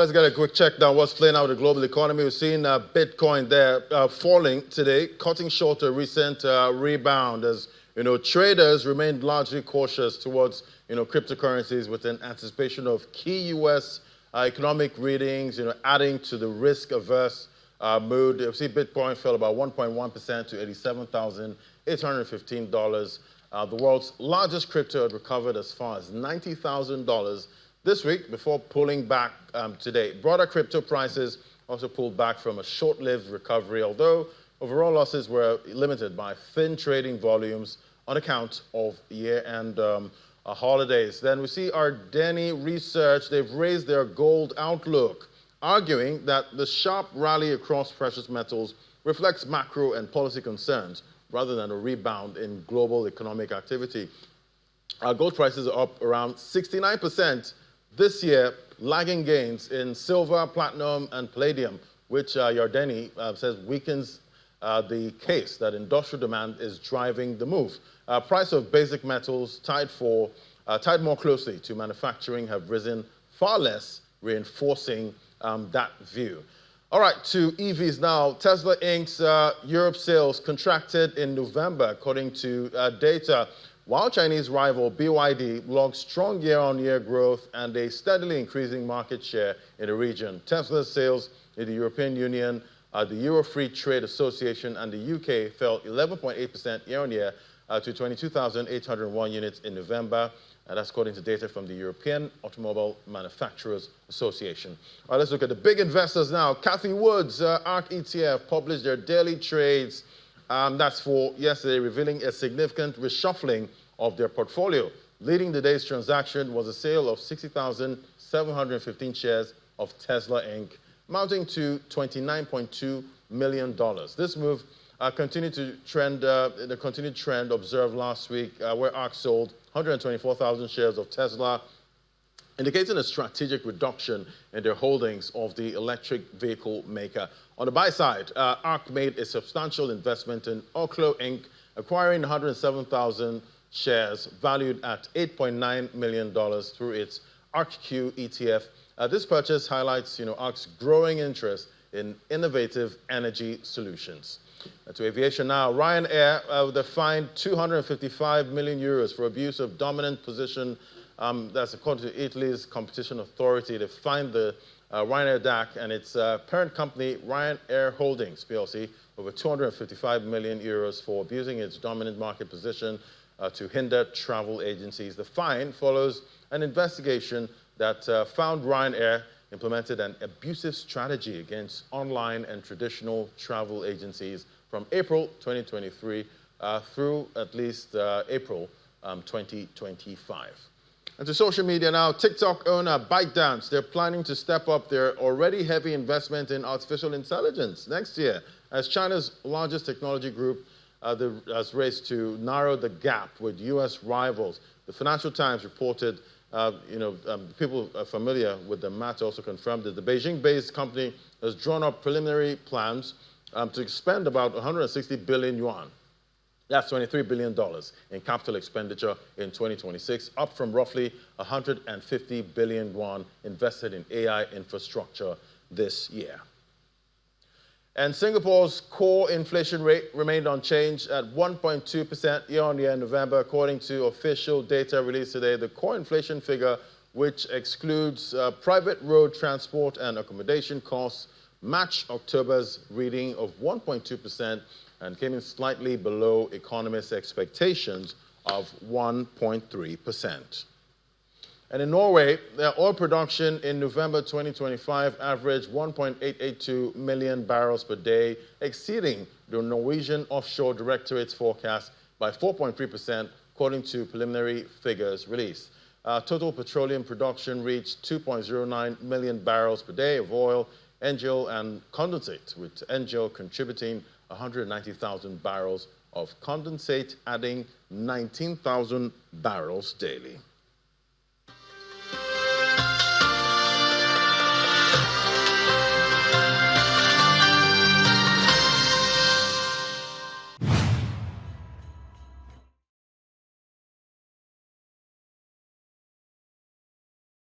let's get a quick check down what's playing out with the global economy. We've seen Bitcoin there falling today, cutting short a recent rebound as traders remained largely cautious towards cryptocurrencies with an anticipation of key U.S. Economic readings, adding to the risk-averse mood. You see Bitcoin fell about 1.1% to $87,815. The world's largest crypto had recovered as far as $90,000 this week before pulling back today. Broader crypto prices also pulled back from a short-lived recovery, although overall losses were limited by thin trading volumes on account of year-end holidays. Then we see Ardeni Research. They've raised their gold outlook, arguing that the sharp rally across precious metals reflects macro and policy concerns rather than a rebound in global economic activity. Gold prices are up around 69% this year, lagging gains in silver, platinum, and palladium, which Ardeni says weakens the case that industrial demand is driving the move. Price of basic metals tied more closely to manufacturing have risen far less, reinforcing that view. All right, to EVs now. Tesla Inc.'s Europe sales contracted in November, according to data, while Chinese rival BYD logged strong year-on-year growth and a steadily increasing market share in the region. Tesla's sales in the European Union, the Euro Free Trade Association, and the UK fell 11.8% year-on-year to 22,801 units in November. That's according to data from the European Automobile Manufacturers Association. All right, let's look at the big investors now. Cathie Wood's ARK ETF published their daily trades. That's for yesterday, revealing a significant reshuffling of their portfolio. Leading the day's transaction was a sale of 60,715 shares of Tesla Inc., amounting to $29.2 million. This move continued to trend, the continued trend observed last week, where ARK sold 124,000 shares of Tesla, indicating a strategic reduction in their holdings of the electric vehicle maker. On the buy side, ARK made a substantial investment in Oklo Inc., acquiring 107,000 shares valued at $8.9 million through its ARKQ ETF. This purchase highlights ARK's growing interest in innovative energy solutions. To aviation now. Ryanair, they fined 255 million euros for abuse of dominant position. That's according to Italy's competition authority. They fined the Ryanair DAC and its parent company, Ryanair Holdings PLC, over 255 million euros for abusing its dominant market position to hinder travel agencies. The fine follows an investigation that found Ryanair implemented an abusive strategy against online and traditional travel agencies from April 2023 through at least April 2025. And to social media now. TikTok owner ByteDance, they're planning to step up their already heavy investment in artificial intelligence next year, as China's largest technology group has raced to narrow the gap with U.S. rivals. The Financial Times reported people familiar with the matter also confirmed that the Beijing-based company has drawn up preliminary plans to spend about 160 billion yuan. That's $23 billion in capital expenditure in 2026, up from roughly 150 billion yuan invested in AI infrastructure this year. And Singapore's core inflation rate remained unchanged at 1.2% year-on-year in November, according to official data released today. The core inflation figure, which excludes private road transport and accommodation costs, matched October's reading of 1.2% and came in slightly below economists' expectations of 1.3%. And in Norway, their oil production in November 2025 averaged 1.882 million barrels per day, exceeding the Norwegian Offshore Directorate's forecast by 4.3%, according to preliminary figures released. Total petroleum production reached 2.09 million barrels per day of oil, NGL, and condensate, with NGL contributing 190,000 barrels of condensate, adding 19,000 barrels daily.